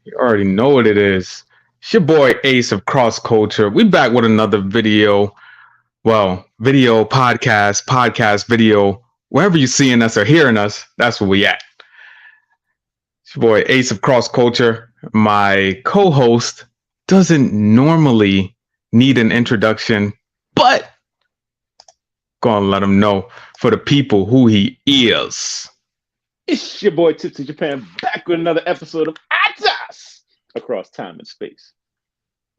You already know what it is. It's your boy Ace of Cross Culture. We back with another video. Well, video, podcast, video. Wherever you're seeing us or hearing us, that's where we at. It's your boy Ace of Cross Culture. My co-host doesn't normally need an introduction, but gonna let him know for the people who he is. It's your boy Tipsy Japan back with another episode of ATAS across time and space.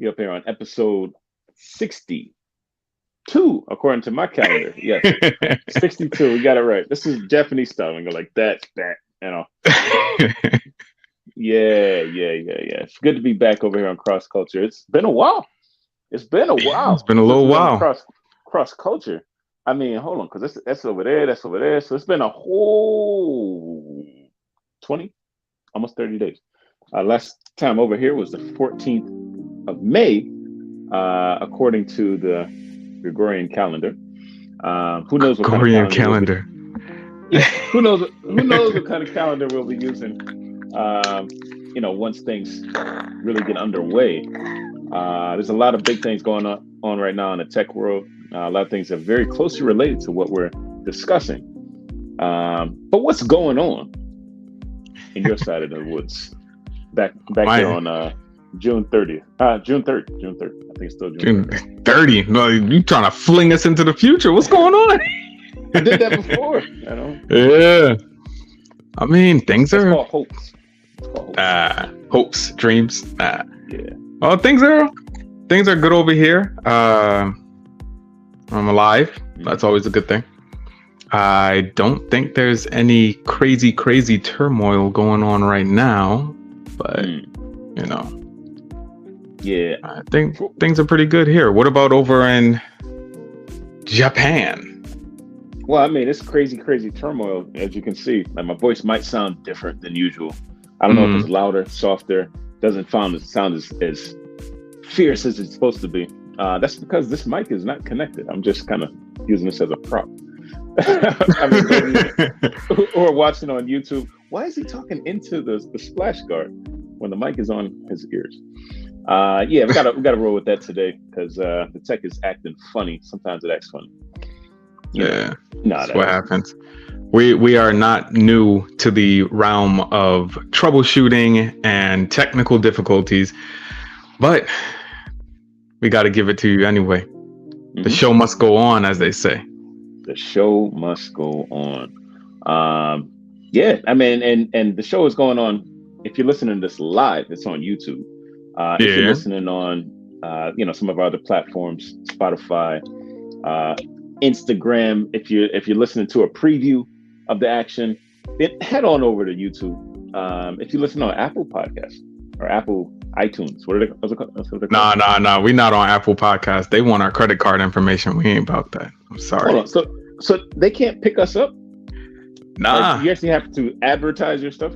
We're up here on episode 62, according to my calendar. Yes, 62. We got it right. This is Japanese style. We go like that, you know. Yeah. It's good to be back over here on Cross Culture. It's been a while. It's been a little while. Cross Culture. I mean, hold on, because that's over there, that's over there. So it's been a whole 20, almost 30 days. Last time over here was the 14th of May, according to the Gregorian calendar. Who knows what Gregorian calendar? Who knows what kind of calendar we'll be using? Once things really get underway. There's a lot of big things going on right now in the tech world. A lot of things are very closely related to what we're discussing. But what's going on in your side of the woods? Back here on June 30th. June 3rd. I think it's still June 30. No, you trying to fling us into the future? What's going on? I did that before, you know. Yeah. I mean, things are called hopes. Hopes, dreams. Yeah. Well, things are good over here. I'm alive. That's always a good thing. I don't think there's any crazy turmoil going on right now, but yeah, I think things are pretty good here. What about over in Japan? Well, I mean, it's crazy turmoil, as you can see. Like, my voice might sound different than usual. I don't know if it's louder, softer, doesn't sound as fierce as it's supposed to be. That's because this mic is not connected. I'm just kind of using this as a prop. I mean, or watching on YouTube. Why is he talking into the splash guard when the mic is on his ears? We gotta roll with that today because the tech is acting funny. Sometimes it acts funny. That's what happens. We are not new to the realm of troubleshooting and technical difficulties, but we got to give it to you anyway. Mm-hmm. The show must go on, as they say. The show must go on. I mean, and the show is going on. If you're listening to this live, it's on YouTube. If you're listening on, some of our other platforms, Spotify, Instagram. If you're listening to a preview of the action, then head on over to YouTube. If you listen on Apple Podcasts or Apple iTunes, what are they? Nah. We not on Apple Podcasts. They want our credit card information. We ain't about that. I'm sorry. Hold on. So they can't pick us up? Nah. Like, you actually have to advertise your stuff?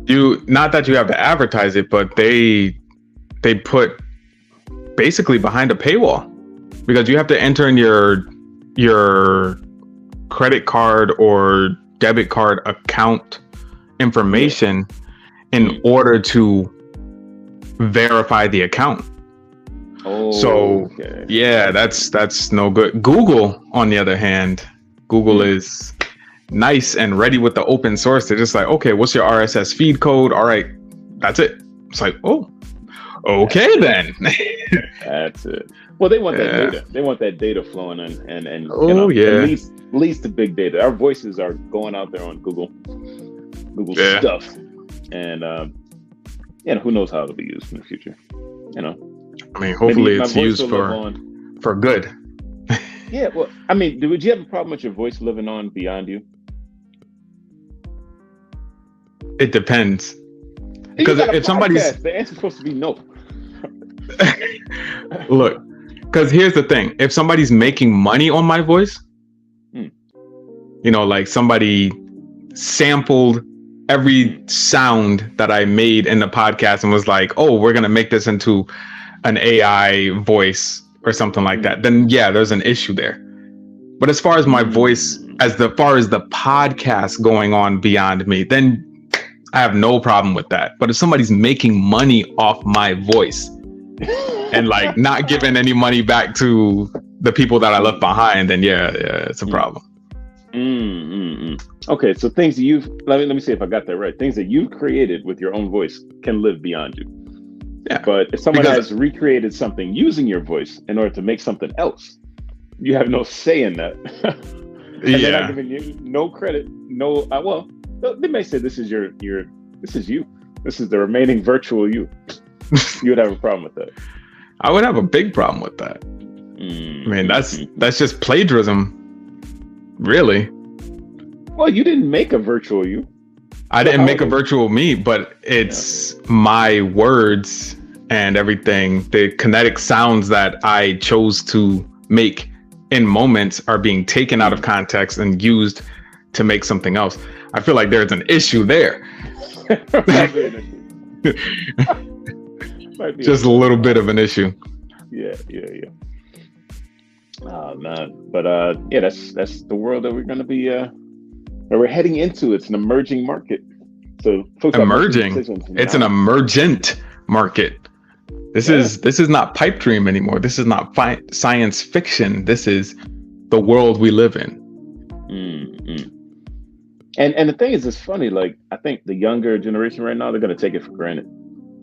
Not that you have to advertise it, but they put basically behind a paywall because you have to enter in your credit card or debit card account information in order to verify the account. That's no good. Google, on the other hand, is nice and ready with the open source. They're just like, okay, what's your RSS feed code? All right, that's it. It's like, oh, okay then. That's it. Well, they want that data. They want that data flowing and at least the big data. Our voices are going out there on Google stuff, and who knows how it'll be used in the future. I mean, hopefully it's used for good. Yeah. Well, I mean, would you have a problem with your voice living on beyond you? It depends. Because if somebody's, the answer's supposed to be no. Look, because here's the thing: if somebody's making money on my voice, like somebody sampled every sound that I made in the podcast and was like, "Oh, we're gonna make this into an AI voice or something like that," then yeah, there's an issue there. But as far as my voice, as far as the podcast going on beyond me, then I have no problem with that. But if somebody's making money off my voice and like not giving any money back to the people that I left behind, then yeah, it's a problem. Okay, so things that you've let me see if I got that right. Things that you've created with your own voice can live beyond you. Yeah. But if someone has recreated something using your voice in order to make something else, you have no say in that. They're not giving you no credit. No, well, they may say this is this is you. This is the remaining virtual you. You would have a problem with that. I would have a big problem with that. I mean, that's just plagiarism, really. Well, you didn't make a virtual you. I didn't make a virtual me, but it's my words and everything. The kinetic sounds that I chose to make in moments are being taken out of context and used to make something else. I feel like there's an issue there. Just a little bit of an issue. Yeah. Oh man, but yeah, that's the world that we're going to be that we're heading into. It's an emerging market. So folks, emerging. It's an emergent market. This is not pipe dream anymore. This is not science fiction. This is the world we live in. And the thing is, it's funny. Like, I think the younger generation right now, they're going to take it for granted.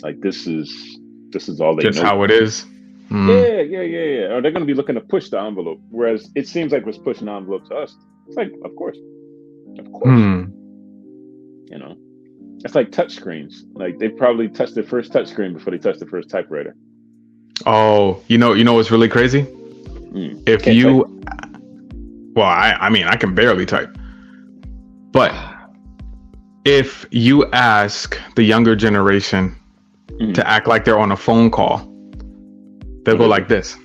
Like, this is all they know. Just how it is. Yeah. Or they're going to be looking to push the envelope. Whereas it seems like what's pushing the envelope to us. It's like, of course. You know, it's like touch screens. Like, they probably touched their first touch screen before they touched their first typewriter. Oh, you know what's really crazy? If you, well, I mean, I can barely type. But if you ask the younger generation to act like they're on a phone call, they'll go like this.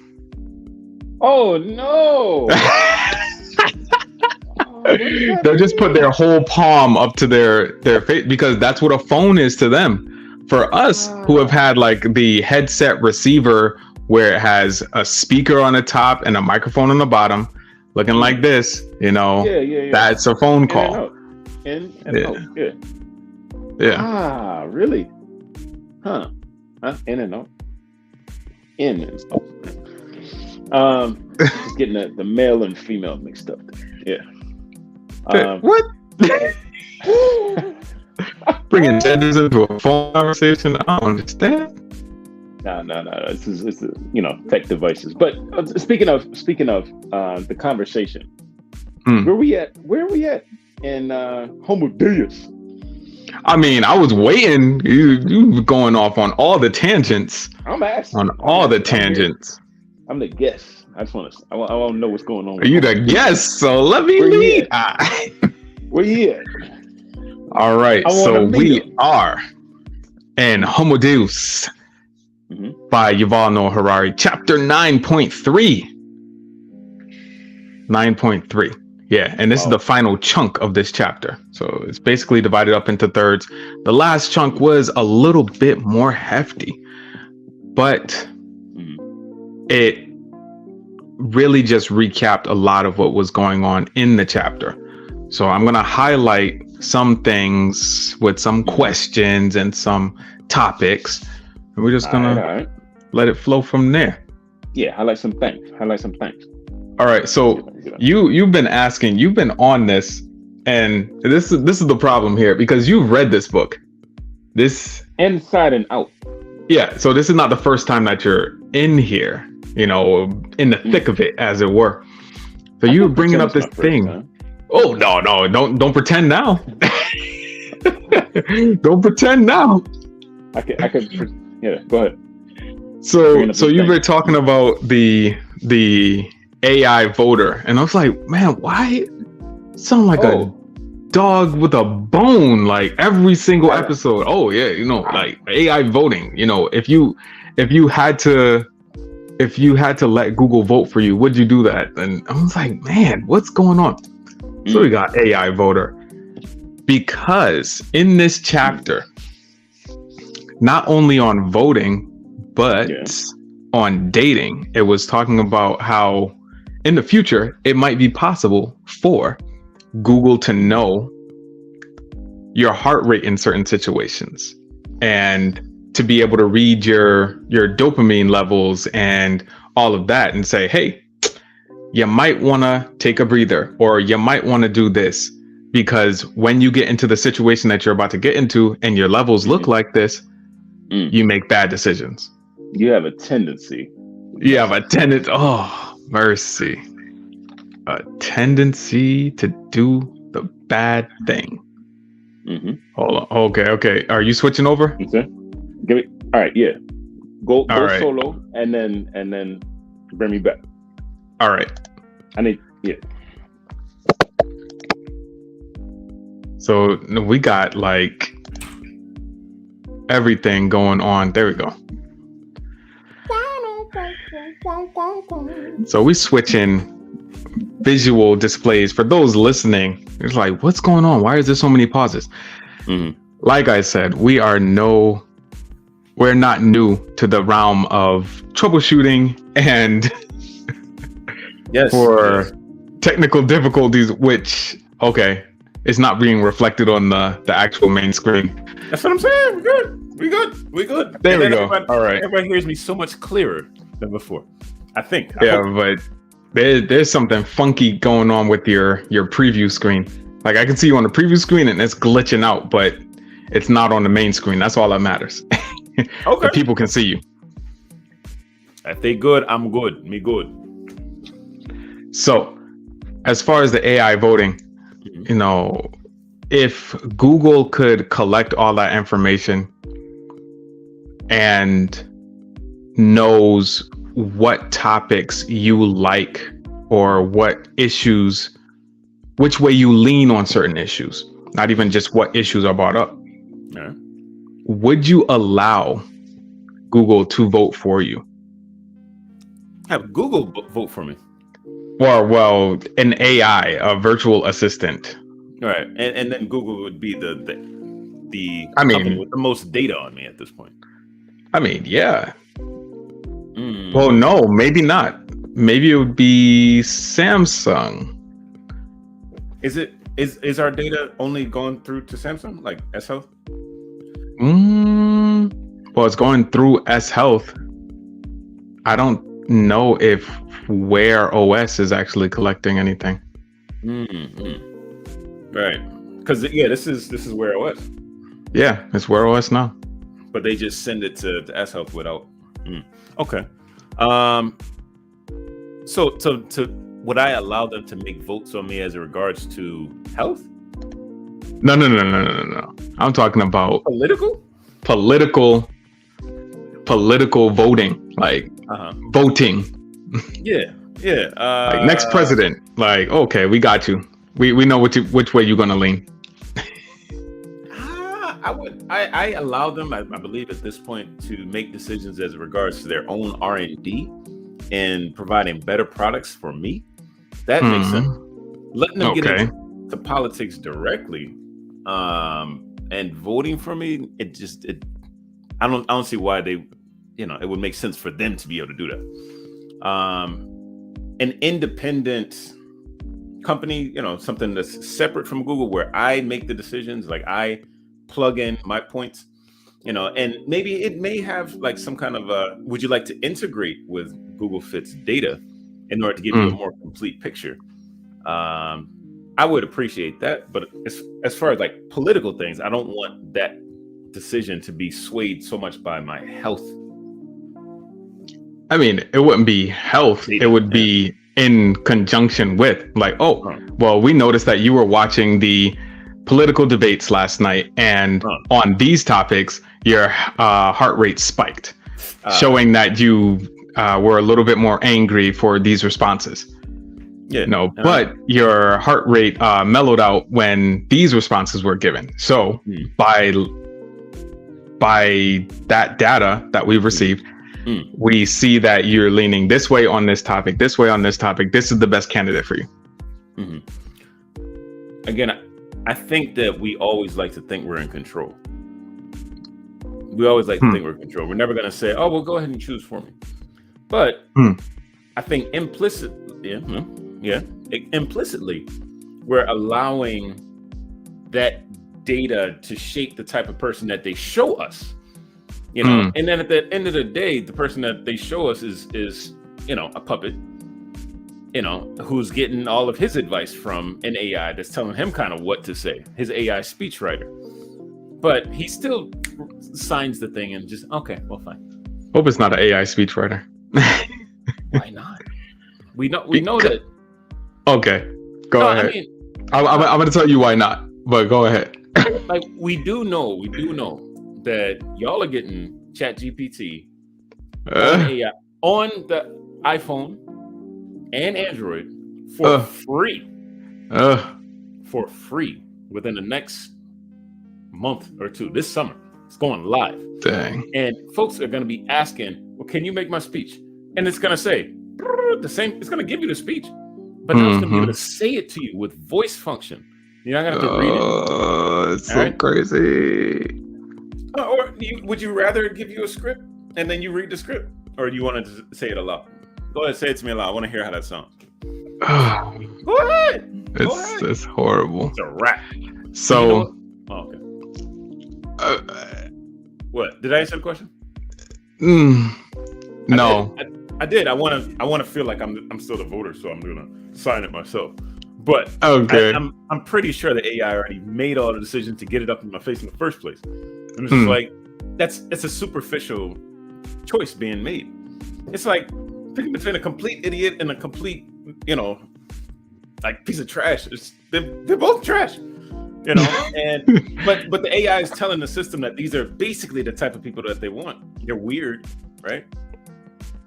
Oh no! They'll just put their whole palm up to their face because that's what a phone is to them. For us who have had like the headset receiver where it has a speaker on the top and a microphone on the bottom, looking like this, that's a phone call. In and out. Yeah. Ah, really? Huh? In and out. In and out. Just getting the male and female mixed up. Yeah. What? Bringing genders into a phone conversation? I don't understand. No. This is tech devices. But speaking of the conversation, where are we at in Homo Deus? I mean, I was waiting. You were going off on all the tangents. I'm asking. On all the tangents. I'm the guest. I want to know what's going on. Are you the guest? So let me lead. Where you at? All right. So we are in Homo Deus by Yuval Noah Harari, chapter 9.3. 9.3. Yeah, and this is the final chunk of this chapter. So it's basically divided up into thirds. The last chunk was a little bit more hefty, but it really just recapped a lot of what was going on in the chapter. So I'm going to highlight some things with some questions and some topics, and we're just going to let it flow from there. Yeah, highlight some things. All right, so you've been on this, and this is the problem here because you've read this book. This inside and out. Yeah, so this is not the first time that you're in here, in the thick of it, as it were. So you were bringing up this thing. Oh no, don't pretend now. Don't pretend now. I could. Yeah, go ahead. So you were talking about the AI voter, and I was like, man, why sound like a dog with a bone like every single episode? Oh yeah, like AI voting. If you had to let Google vote for you, would you do that? And I was like, man, what's going on? So we got AI voter because in this chapter, not only on voting but on dating, it was talking about how in the future, it might be possible for Google to know your heart rate in certain situations, and to be able to read your dopamine levels and all of that, and say, hey, you might want to take a breather, or you might want to do this, because when you get into the situation that you're about to get into and your levels look like this, you make bad decisions. You have a tendency. You have a tendency. Oh, mercy. A tendency to do the bad thing. Hold on. Okay. Are you switching over? Okay. Give me. All right. Yeah. Go right. solo, and then bring me back. All right. I need. Yeah. So we got like everything going on. There we go. So we switching visual displays for those listening. It's like, what's going on? Why is there so many pauses? Like I said, we're not new to the realm of troubleshooting and technical difficulties, which it's not being reflected on the actual main screen. That's what I'm saying. We good. There we go. All right. Everybody hears me so much clearer than before, I think. But there's something funky going on with your preview screen. Like, I can see you on the preview screen and it's glitching out, but it's not on the main screen. That's all that matters. Okay. People can see you. If they good, I'm good. Me good. So, as far as the AI voting, if Google could collect all that information and knows what topics you like, or what issues, which way you lean on certain issues, not even just what issues are brought up, would you allow Google to vote for you? Have Google vote for me? Or, well, an AI, a virtual assistant. Right. And then Google would be the company with the most data on me at this point. I mean, yeah. Well, no, maybe not. Maybe it would be Samsung. Is our data only going through to Samsung, like S Health? Well, it's going through S Health. I don't know if Wear OS is actually collecting anything. Right, because this is Wear OS. Yeah, it's Wear OS now. But they just send it to S Health without. Okay. So would I allow them to make votes on me as it regards to health? No. I'm talking about political voting, like voting. Yeah. Like next president. Like, okay, we got you. We know which way you're gonna lean. I allow them, I believe at this point, to make decisions as regards to their own R&D and providing better products for me. That makes sense. Letting them get into politics directly and voting for me, I don't see why they, it would make sense for them to be able to do that. An independent company, something that's separate from Google, where I make the decisions, like I plug in my points, and maybe it may have like some kind of would you like to integrate with Google Fit's data in order to give you a more complete picture? I would appreciate that, but as far as like political things, I don't want that decision to be swayed so much by my health. I mean, it wouldn't be health. It would be in conjunction with, like, well, we noticed that you were watching the political debates last night, and on these topics, your heart rate spiked, showing that you were a little bit more angry for these responses. But your heart rate mellowed out when these responses were given. So by that data that we've received, we see that you're leaning this way on this topic, this way on this topic. This is the best candidate for you. Again, I think that we always like to think we're in control. We always like to think we're in control. We're never going to say, oh, well, go ahead and choose for me. But I think implicitly, implicitly, we're allowing that data to shape the type of person that they show us, you know. And then at the end of the day, the person that they show us is you know, a puppet, you know, who's getting all of his advice from an AI that's telling him kind of what to say, his AI speechwriter. But he still signs the thing and just, okay, well, fine. Hope it's not an AI speechwriter. Why not? We know that. Okay, go ahead. I mean, I'm going to tell you why not, but go ahead. Like we do know that y'all are getting ChatGPT on AI on the iPhone and Android for free. For free within the next month or two. This summer, it's going live. Dang. And folks are going to be asking, well, can you make my speech? And it's going to say the same. It's going to give you the speech, but now it's going to be able to say it to you with voice function. You're not going to have to read it. It's so crazy. Would you rather it give you a script and then you read the script, or do you want to say it aloud? Go ahead, say it to me aloud. I want to hear how that sounds. Go ahead. It's horrible. It's a wrap. So. Okay. What? Did I answer the question? No. I did. I want to feel like I'm still the voter, so I'm gonna sign it myself. But okay. I'm pretty sure the AI already made all the decisions to get it up in my face in the first place. And it's just like it's a superficial choice being made. It's like picking between a complete idiot and a complete, you know, like piece of trash. They're both trash. You know, and but the AI is telling the system that these are basically the type of people that they want. They're weird, right?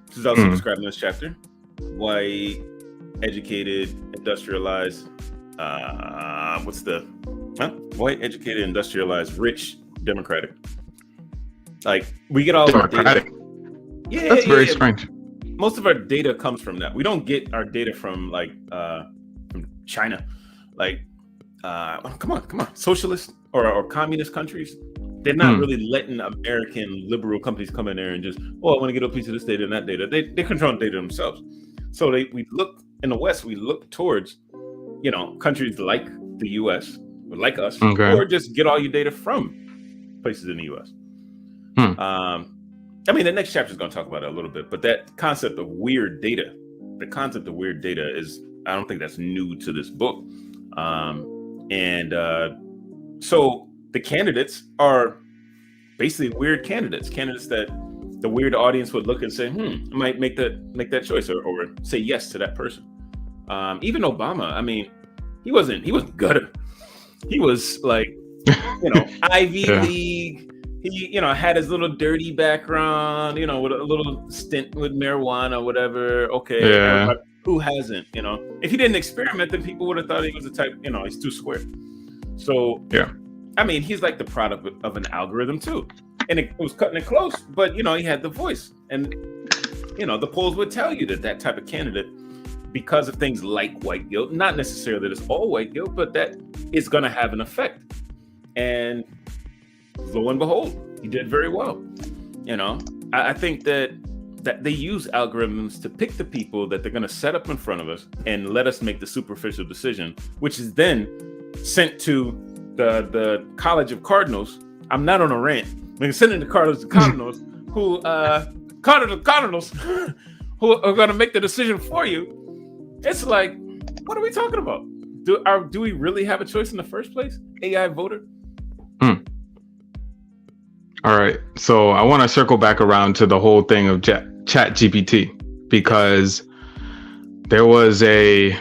This is also described in this chapter. White, educated, industrialized. White, educated, industrialized, rich, democratic. Like we get all of our data. Yeah, that's very strange. Most of our data comes from that. We don't get our data from from China, like. Come on, socialist or communist countries, they're not really letting American liberal companies come in there and just, I want to get a piece of this data and that data. They control the data themselves. So we look in the West, we look towards, you know, countries like the US or like us, or just get all your data from places in the US. I mean, the next chapter is going to talk about it a little bit, but that concept of weird data, is, I don't think that's new to this book. So the candidates are basically weird candidates that the weird audience would look and say, I might make that choice or say yes to that person. Even Obama, I mean, he wasn't gutter. He was like, you know, Ivy League. He, you know, had his little dirty background, you know, with a little stint with marijuana or whatever. Okay. Who hasn't, you know? If he didn't experiment, then people would have thought he was the type, you know, he's too square. So, I mean, he's like the product of an algorithm too. And it was cutting it close, but, you know, he had the voice. And, you know, the polls would tell you that type of candidate, because of things like white guilt, not necessarily that it's all white guilt, but that is going to have an effect. And lo and behold, he did very well. You know, I think that they use algorithms to pick the people that they're going to set up in front of us and let us make the superficial decision, which is then sent to the College of Cardinals. I'm not on a rant. They're sending the Cardinals who Cardinals who are going to make the decision for you. It's like, what are we talking about? Do we really have a choice in the first place? AI voter? All right. So I want to circle back around to the whole thing of ChatGPT, because there was a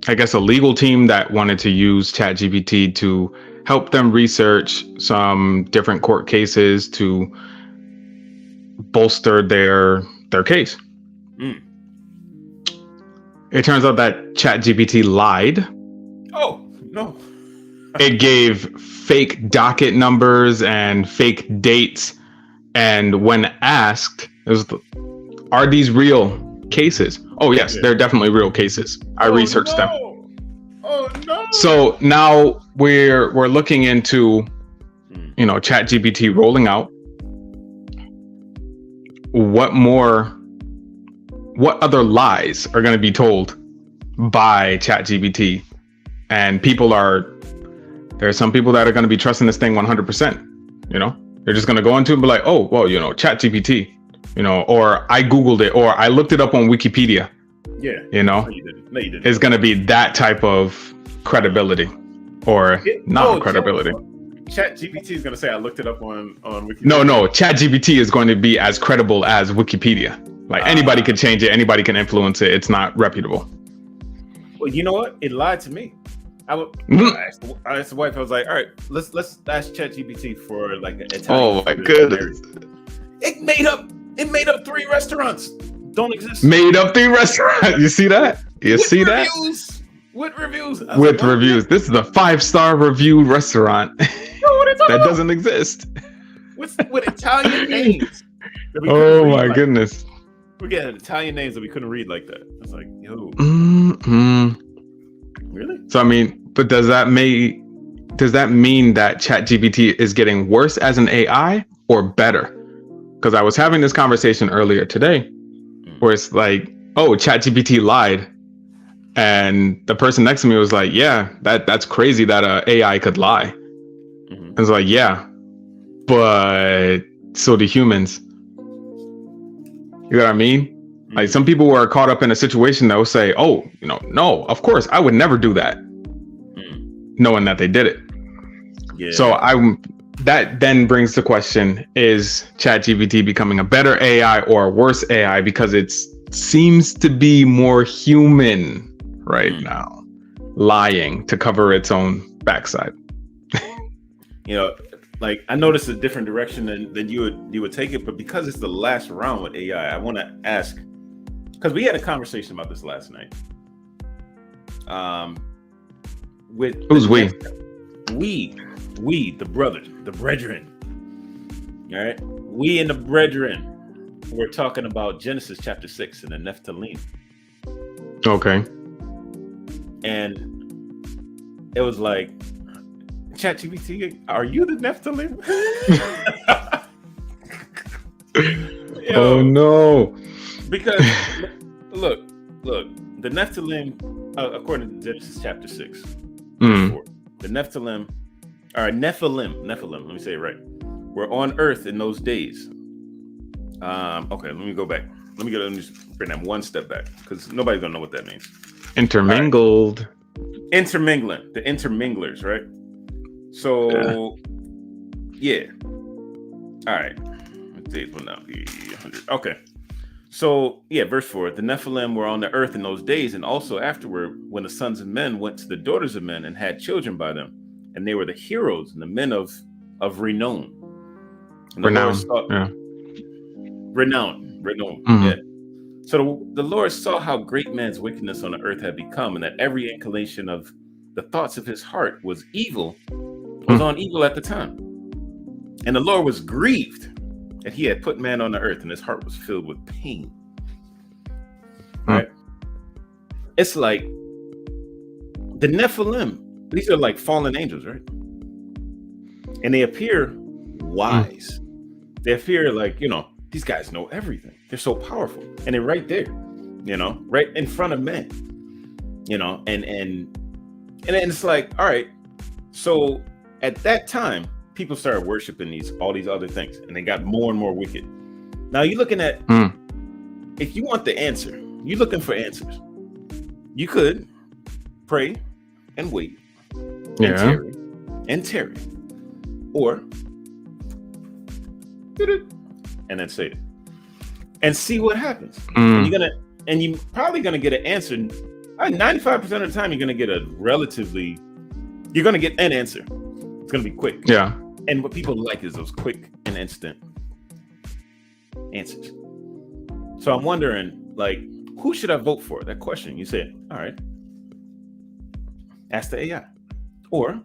legal team that wanted to use ChatGPT to help them research some different court cases to bolster their case. It turns out that ChatGPT lied. Oh, no. It gave fake docket numbers and fake dates. And when asked, are these real cases? Oh, yes, they're definitely real cases. I researched them. Oh, no. So now we're looking into, you know, ChatGPT rolling out. What other lies are going to be told by ChatGPT? And people are There are some people that are going to be trusting this thing 100%. You know, they're just going to go into it and be like, oh, well, you know, ChatGPT, you know, or I Googled it, or I looked it up on Wikipedia. Yeah. You know, No, you didn't. No, you didn't. It's going to be that type of credibility or not credibility. ChatGPT is going to say, I looked it up on Wikipedia. No, ChatGPT is going to be as credible as Wikipedia. Like anybody can change it. Anybody can influence it. It's not reputable. Well, you know what? It lied to me. I asked the wife. I was like, "All right, let's ask ChatGPT for like an Italian." Oh my goodness! It made up 3 restaurants. Don't exist. Made up 3 restaurants. You see that? You see that? With reviews. With reviews. This is a 5-star reviewed restaurant that doesn't exist. With Italian names. Oh my goodness! We got Italian names that we couldn't read like that. I was like, yo. Really? So I mean, but does that mean that ChatGPT is getting worse as an AI or better? Because I was having this conversation earlier today, where it's like, oh, ChatGPT lied, and the person next to me was like, yeah, that's crazy that a AI could lie. I was like, yeah, but so do humans. You know what I mean? Like some people were caught up in a situation that will say, oh, you know, no, of course, I would never do that. Knowing that they did it. Yeah. So that then brings the question, is ChatGPT becoming a better AI or a worse AI because it seems to be more human right now, lying to cover its own backside? You know, like I noticed a different direction than you would take it, but because it's the last round with AI, I want to ask, because we had a conversation about this last night. With who's we? We, the brothers, the brethren. All right, we and the brethren. We're talking about Genesis chapter 6 and the Nephilim. Okay. And it was like, ChatGPT, are you the Nephilim? Oh no! Because look, the Nephilim, according to Genesis chapter 6, the Nephilim, let me say it right, were on earth in those days. Okay, let me go back. Let me just bring that one step back, because nobody's gonna know what that means. Intermingled. Right. Intermingling, the interminglers, right? So, yeah. All right. Days will not be 100. Okay. So, yeah, verse 4. The Nephilim were on the earth in those days, and also afterward, when the sons of men went to the daughters of men and had children by them, and they were the heroes and the men of renown. Renown. Yeah. So the Lord saw how great man's wickedness on the earth had become, and that every inclination of the thoughts of his heart was on evil at the time. And the Lord was grieved that he had put man on the earth, and his heart was filled with pain. Right? It's like the Nephilim, these are like fallen angels, right? And they appear wise. They appear like, you know, these guys know everything. They're so powerful. And they're right there, you know, right in front of men, you know, and it's like, all right. So at that time, people started worshiping all these other things, and they got more and more wicked. Now you're looking at, if you want the answer, you're looking for answers. You could pray and wait and tarry, or and then say it and see what happens. And you're probably gonna get an answer. 95% of the time, you're gonna get an answer. It's gonna be quick. Yeah. And what people like is those quick and instant answers. So I'm wondering, like, who should I vote for? That question. You say, all right, ask the AI, or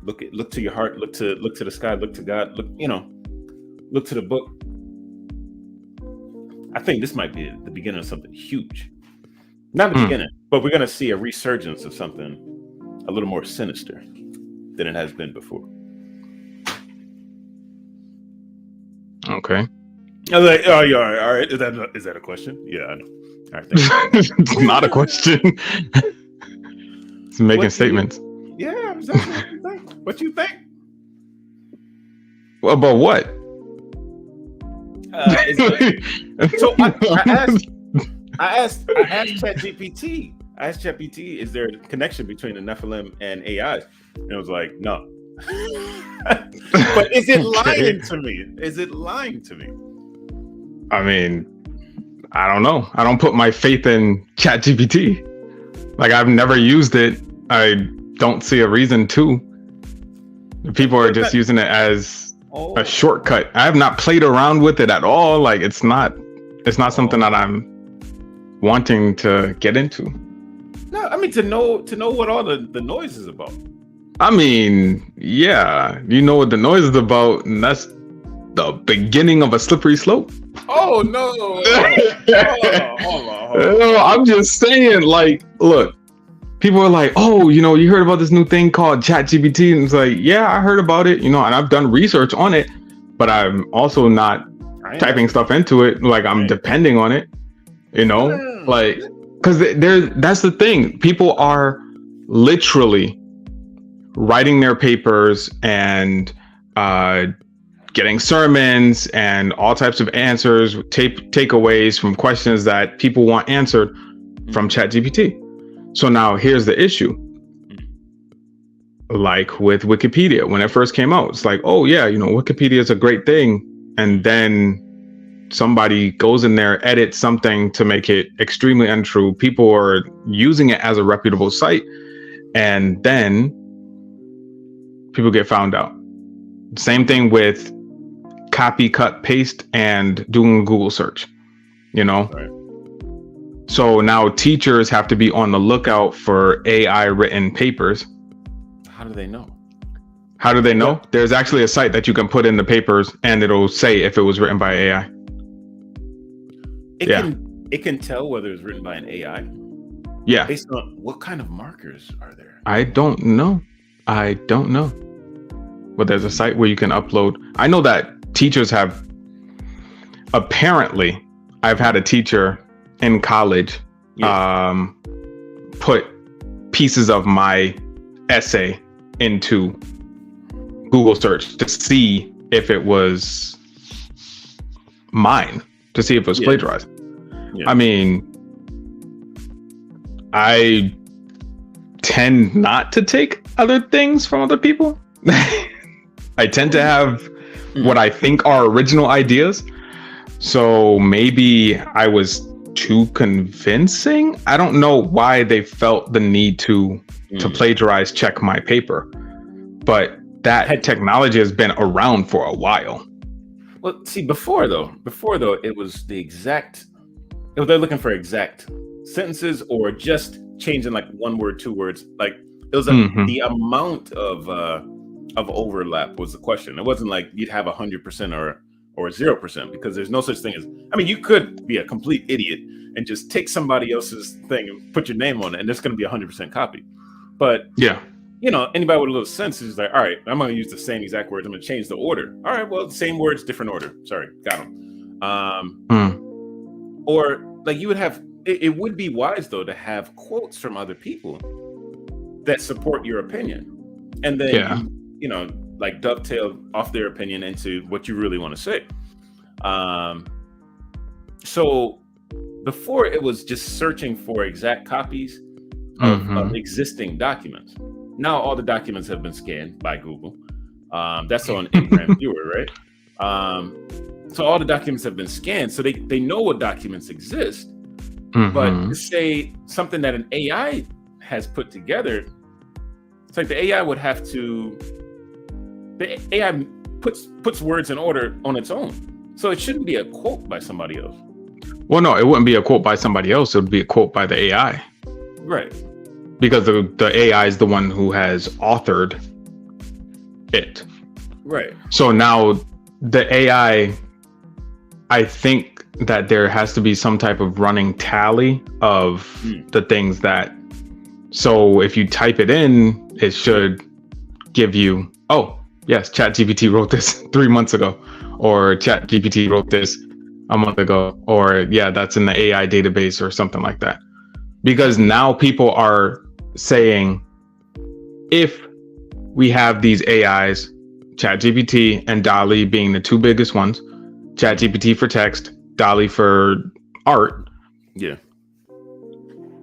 look to your heart, look to the sky, look to God, look to the book. I think this might be the beginning of something huge. Not the beginning, but we're gonna see a resurgence of something a little more sinister than it has been before. Okay. I was like, oh, yeah, all right. Is that a question? Yeah, I know. All right, it's not a question. It's making statements. Yeah, Travis, that's what you think. What you think? About what? So I asked ChatGPT. I asked ChatGPT, is there a connection between the Nephilim and AIs? And it was like, no. But is it lying to me? Is it lying to me? I mean, I don't know. I don't put my faith in ChatGPT. Like, I've never used it. I don't see a reason to. People are just using it as a shortcut. I have not played around with it at all. Like, it's not something that I'm wanting to get into. No, I mean to know what all the noise is about. I mean, yeah, you know what the noise is about, and that's the beginning of a slippery slope. Oh no! Hold on. No, I'm just saying, like, look, people are like, oh, you know, you heard about this new thing called ChatGPT, and it's like, yeah, I heard about it, you know, and I've done research on it, but I'm also not typing stuff into it, like I'm depending on it, you know, like, because that's the thing. People are literally writing their papers and getting sermons and all types of answers, takeaways from questions that people want answered from ChatGPT. So now here's the issue. Like with Wikipedia, when it first came out, it's like, oh yeah, you know, Wikipedia is a great thing. And then somebody goes in there, edits something to make it extremely untrue. People are using it as a reputable site. And then people get found out. Same thing with copy, cut, paste, and doing a Google search, you know? Right. So now teachers have to be on the lookout for AI written papers. How do they know? How do they know? There's actually a site that you can put in the papers and it'll say if it was written by AI. It can tell whether it's written by an AI. Yeah. Based on what kind of markers are there? I don't know. But there's a site where you can upload. I know that teachers have, apparently, I've had a teacher in college put pieces of my essay into Google search to see if it was mine, to see if it was plagiarized. Yeah. I mean, I tend not to take other things from other people. I tend to have what I think are original ideas. So maybe I was too convincing. I don't know why they felt the need to plagiarize, check my paper. But that technology has been around for a while. Well, see, before though, it was the exact, they're looking for exact sentences or just changing like one word, two words. Like it was the amount of overlap was the question. It wasn't like you'd have 100% or 0%, because there's no such thing as, I mean, you could be a complete idiot and just take somebody else's thing and put your name on it and it's going to be 100% copy. But yeah, you know, anybody with a little sense is like, all right, I'm going to use the same exact words. I'm going to change the order. All right, well, same words, different order. Sorry, got them. Or like you would have, it would be wise though to have quotes from other people that support your opinion, and then you know, like dovetail off their opinion into what you really want to say. So before it was just searching for exact copies of existing documents. Now all the documents have been scanned by Google. That's on Ingram Viewer, right? So all the documents have been scanned, so they know what documents exist. But to say something that an AI has put together, it's like the AI would have to. The AI puts words in order on its own, so it shouldn't be a quote by somebody else. Well, no, it wouldn't be a quote by somebody else. It would be a quote by the AI, right? Because the AI is the one who has authored it, right? So now the AI, I think that there has to be some type of running tally of the things that. So if you type it in, it should give you, oh. Yes, ChatGPT wrote this 3 months ago, or ChatGPT wrote this a month ago, or yeah, that's in the AI database or something like that. Because now people are saying, if we have these AIs, ChatGPT and DALL-E being the two biggest ones. ChatGPT for text, DALL-E for art. Yeah.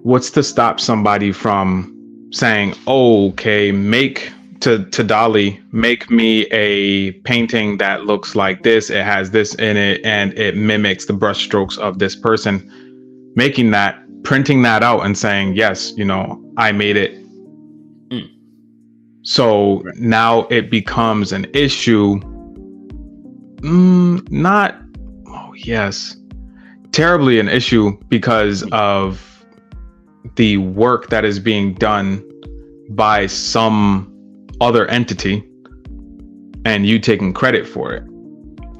What's to stop somebody from saying, oh, okay, make to DALL-E, make me a painting that looks like this, it has this in it, and it mimics the brushstrokes of this person, making that, printing that out and saying, yes, you know, I made it. So now it becomes an issue. Terribly an issue because of the work that is being done by some other entity and you taking credit for it.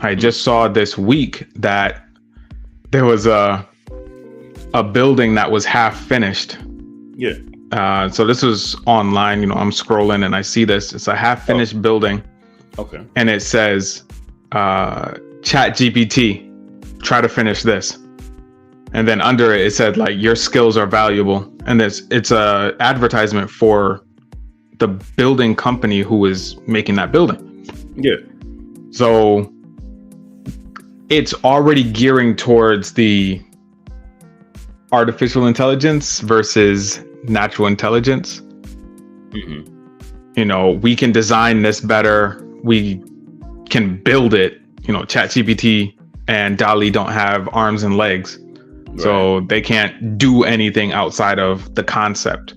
I just saw this week that there was a building that was half finished. Yeah. So this was online, you know, I'm scrolling and I see this. It's a half finished building. Okay. And it says, ChatGPT, try to finish this. And then under it said like, your skills are valuable. And it's a advertisement for the building company who is making that building. Yeah. So it's already gearing towards the artificial intelligence versus natural intelligence. Mm-hmm. You know, we can design this better. We can build it. You know, ChatGPT and DALL-E don't have arms and legs. Right. So they can't do anything outside of the concept.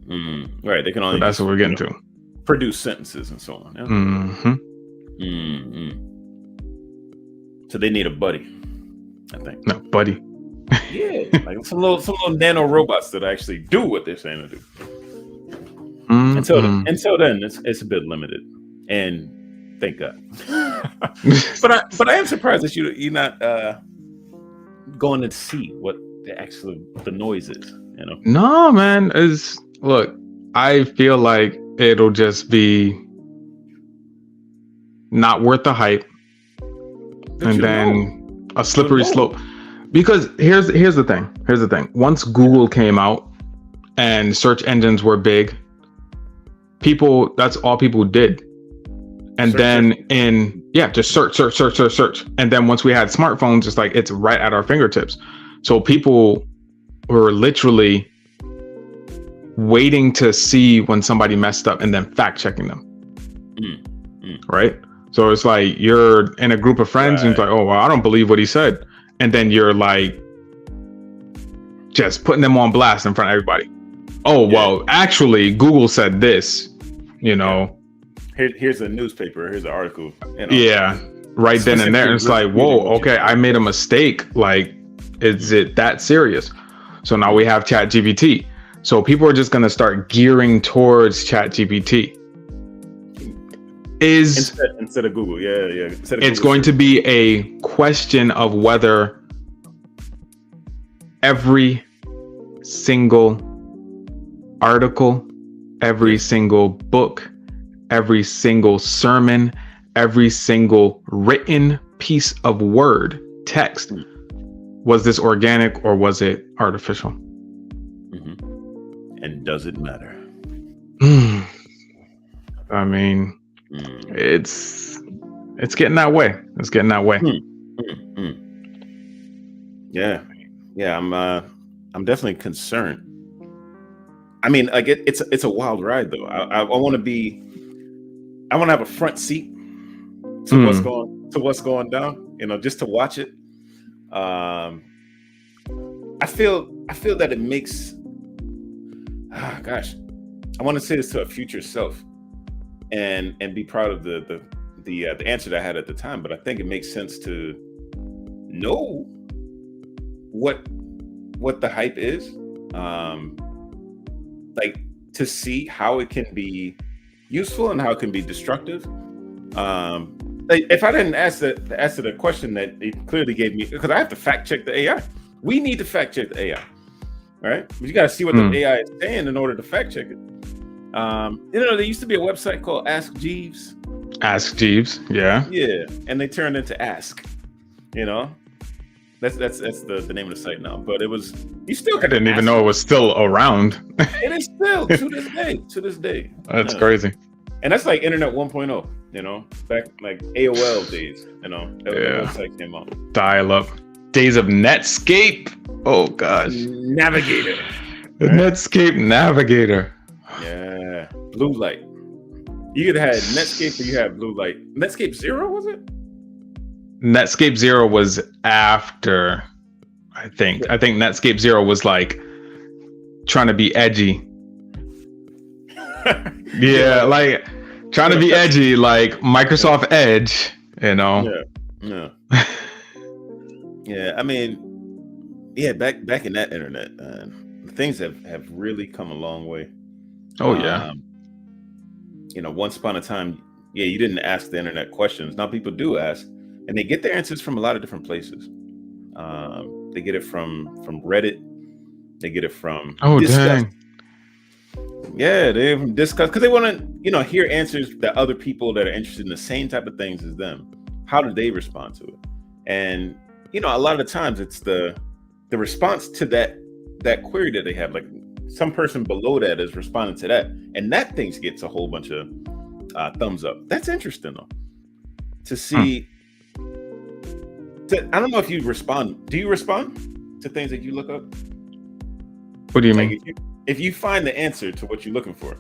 Mm-hmm. Right. They can only. So that's what we're getting to. Produce sentences and so on. Yeah? Mm-hmm. Mm-hmm. So they need a buddy, I think. No, buddy. Yeah, like some little nano robots that actually do what they're saying to do. Mm-hmm. Until then, it's a bit limited, and thank God. but I am surprised that you're not going to see what the noise is. You know? No, man. Look, I feel like it'll just be not worth the hype, and then a slippery slope. Because here's the thing. Once Google came out and search engines were big, that's all people did. And just search. And then once we had smartphones, it's like it's right at our fingertips. So people were literally waiting to see when somebody messed up and then fact checking them. Right? So it's like you're in a group of friends and it's like, oh, well, I don't believe what he said. And then you're like just putting them on blast in front of everybody. Oh, well, actually, Google said this, you know. Here's a newspaper. Here's an article. You know. Yeah, right then and there. And it's like, whoa, okay, I made a mistake. Like, is it that serious? So now we have ChatGPT. So people are just going to start gearing towards ChatGPT. Instead of Google, yeah. It's going to be a question of whether every single article, every single book, every single sermon, every single written piece of word, text, was this organic or was it artificial? Mm-hmm. And does it matter? I mean, it's getting that way. Yeah. I'm definitely concerned. I mean, like it's a wild ride though. I want to have a front seat to what's going down. You know, just to watch it. I feel that it makes. Gosh, I want to say this to a future self, and be proud of the answer that I had at the time. But I think it makes sense to know what the hype is, like to see how it can be useful and how it can be destructive. Like if I didn't answer the question that it clearly gave me, because I have to fact check the AI. We need to fact check the AI, right? But you got to see what the AI is saying in order to fact check it. There used to be a website called Ask Jeeves. Ask Jeeves, yeah. Yeah, and they turned into Ask, you know. That's the name of the site now. But it was, you still I didn't even know it was still around. It is still to this day. To this day. That's crazy. And that's like Internet 1.0. You know, back like AOL days. You know, that website came out. Dial up. Days of Netscape. Oh gosh. Navigator. The Netscape Navigator. Yeah. Blue Light. You either had Netscape or you had Blue Light. Netscape Zero, was it? Netscape Zero was after, I think. I think Netscape Zero was like trying to be edgy. Yeah, like trying to be edgy, like Microsoft Edge, you know. Yeah. Yeah, I mean, yeah, back in that internet, things have really come a long way. Oh yeah. You know, once upon a time, yeah, you didn't ask the internet questions. Now people do ask, and they get their answers from a lot of different places. They get it from Reddit. They get it from dang. Yeah, they discuss because they want to, you know, hear answers that other people that are interested in the same type of things as them. How do they respond to it? And you know, a lot of the times it's the response to that query that they have. Like some person below that is responding to that, and that thing gets a whole bunch of thumbs up. That's interesting though, to see. I don't know if you respond. Do you respond to things that you look up? What do you mean? If you find the answer to what you're looking for,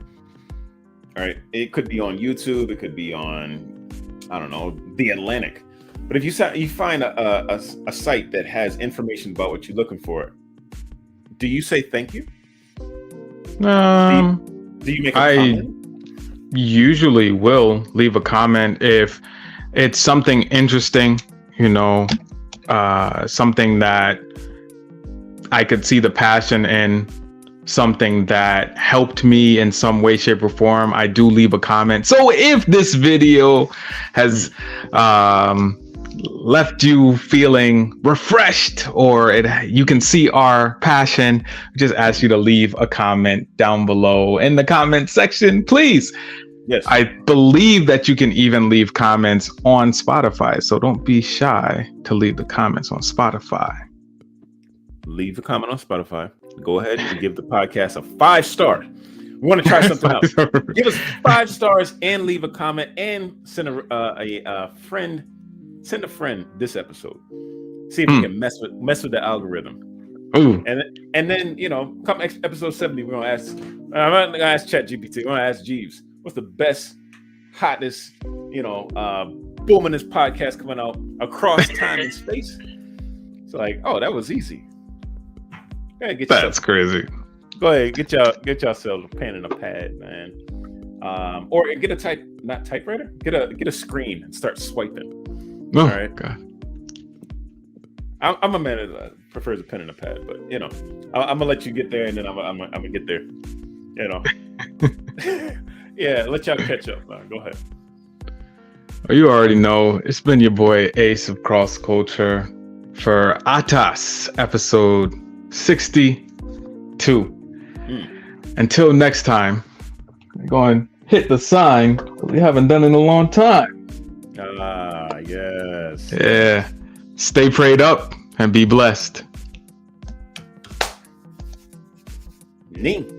all right, it could be on YouTube, it could be on, I don't know, The Atlantic. But if you find a site that has information about what you're looking for, do you say thank you? Do you make a comment? Usually will leave a comment if it's something interesting, you know, something that I could see the passion in, something that helped me in some way, shape, or form. I do leave a comment. So if this video has left you feeling refreshed, or you can see our passion, just ask you to leave a comment down below in the comment section, please. Yes. I believe that you can even leave comments on Spotify, so don't be shy to leave the comments on Spotify. Leave a comment on Spotify. Go ahead and give the podcast a 5-star. We want to try something else. Give us 5 stars and leave a comment and send a friend. Send a friend this episode. See if we can mess with the algorithm. Ooh. And then, you know, come episode 70, we're gonna ask. I'm not gonna ask ChatGPT. We're gonna ask Jeeves. What's the best, hottest, you know, boomingest podcast coming out across time and space? It's like, oh, that was easy. That's crazy. Go ahead, get yourselves a pen and a pad, man. Or get a not typewriter. Get a screen and start swiping. Oh, all right. God. I'm a man that prefers a pen and a pad, but you know, I'm gonna let you get there, and then I'm gonna get there. You know. Yeah, let y'all catch up. Go ahead. You already know, it's been your boy Ace of Cross Culture for ATAS episode 62. Until next time, we're going to hit the sign that we haven't done in a long time. Yes. Yeah. Stay prayed up and be blessed. Neat.